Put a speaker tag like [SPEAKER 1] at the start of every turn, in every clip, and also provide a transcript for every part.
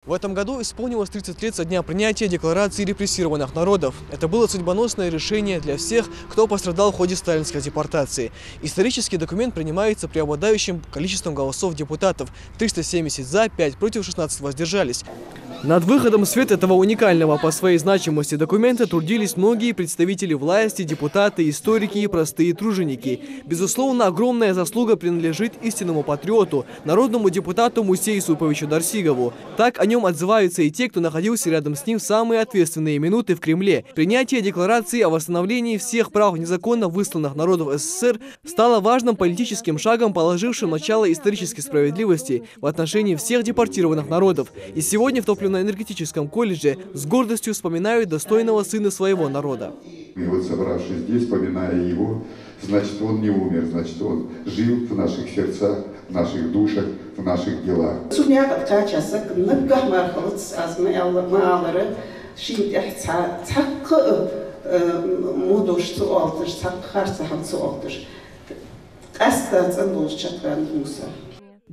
[SPEAKER 1] В этом году исполнилось 30 лет со дня принятия Декларации репрессированных народов. Это было судьбоносное решение для всех, кто пострадал в ходе сталинской депортации. Исторический документ принимается преобладающим количеством голосов депутатов – 370 за, 5 против, 16 воздержались. Над выходом в свет этого уникального по своей значимости документа трудились многие представители власти, депутаты, историки и простые труженики. Безусловно, огромная заслуга принадлежит истинному патриоту, народному депутату Мусе Юсуповичу Дарсигову. Так о нем отзываются и те, кто находился рядом с ним в самые ответственные минуты в Кремле. Принятие декларации о восстановлении всех прав незаконно высланных народов СССР стало важным политическим шагом, положившим начало исторической справедливости в отношении всех депортированных народов. И сегодня в топливно-энергетическом колледже с гордостью вспоминают достойного сына своего народа.
[SPEAKER 2] И вот, собравшись здесь, вспоминая его, значит, он не умер, значит, он жил в наших сердцах, в наших душах, в наших делах.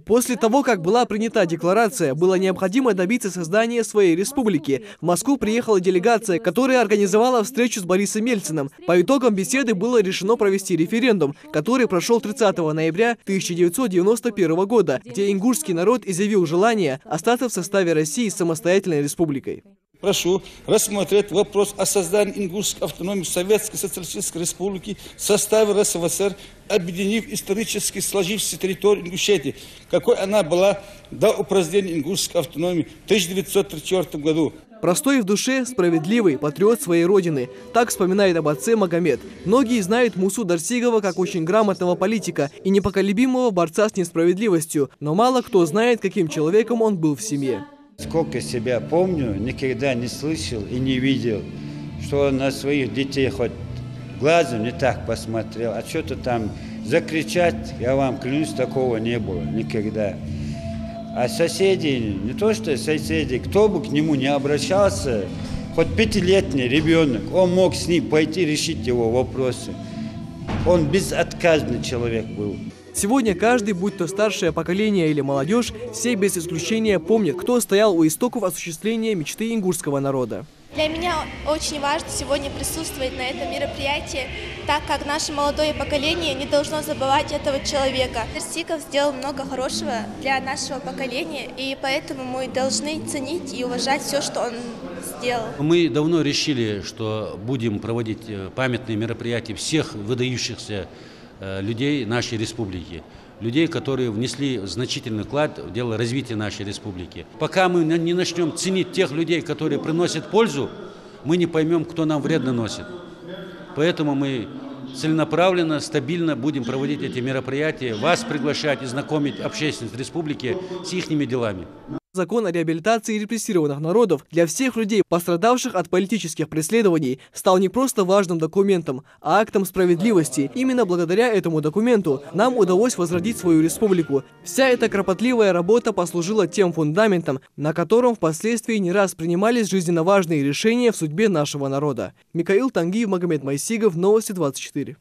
[SPEAKER 1] После того, как была принята декларация, было необходимо добиться создания своей республики. В Москву приехала делегация, которая организовала встречу с Борисом Ельциным. По итогам беседы было решено провести референдум, который прошел 30 ноября 1991 года, где ингушский народ изъявил желание остаться в составе России самостоятельной республикой.
[SPEAKER 3] Прошу рассмотреть вопрос о создании ингушской автономии Советской Социалистической Республики в составе РСФСР, объединив исторически сложившуюся территорию Ингушетии, какой она была до упразднения ингушской автономии в 1934 году.
[SPEAKER 1] Простой в душе, справедливый, патриот своей родины. Так вспоминает об отце Магомед. Многие знают Мусу Дарсигова как очень грамотного политика и непоколебимого борца с несправедливостью, но мало кто знает, каким человеком он был в семье.
[SPEAKER 4] Сколько себя помню, никогда не слышал и не видел, что он на своих детей хоть глазом не так посмотрел, а что-то там закричать, я вам клянусь, такого не было никогда. А соседи, не то что соседи, кто бы к нему не обращался, хоть 5-летний ребенок, он мог с ним пойти решить его вопросы. Он безотказный человек был.
[SPEAKER 1] Сегодня каждый, будь то старшее поколение или молодежь, все без исключения помнят, кто стоял у истоков осуществления мечты ингушского народа.
[SPEAKER 5] Для меня очень важно сегодня присутствовать на этом мероприятии, так как наше молодое поколение не должно забывать этого человека. Дарсигов сделал много хорошего для нашего поколения, и поэтому мы должны ценить и уважать все, что он сделал.
[SPEAKER 6] Мы давно решили, что будем проводить памятные мероприятия всех выдающихся людей нашей республики, людей, которые внесли значительный вклад в дело развития нашей республики. Пока мы не начнем ценить тех людей, которые приносят пользу, мы не поймем, кто нам вред наносит. Поэтому мы целенаправленно, стабильно будем проводить эти мероприятия, вас приглашать и знакомить общественность республики с их делами.
[SPEAKER 1] Закон о реабилитации репрессированных народов для всех людей, пострадавших от политических преследований, стал не просто важным документом, а актом справедливости. Именно благодаря этому документу нам удалось возродить свою республику. Вся эта кропотливая работа послужила тем фундаментом, на котором впоследствии не раз принимались жизненно важные решения в судьбе нашего народа. Микаил Тангиев, Магомед Майсигов, Новости 24.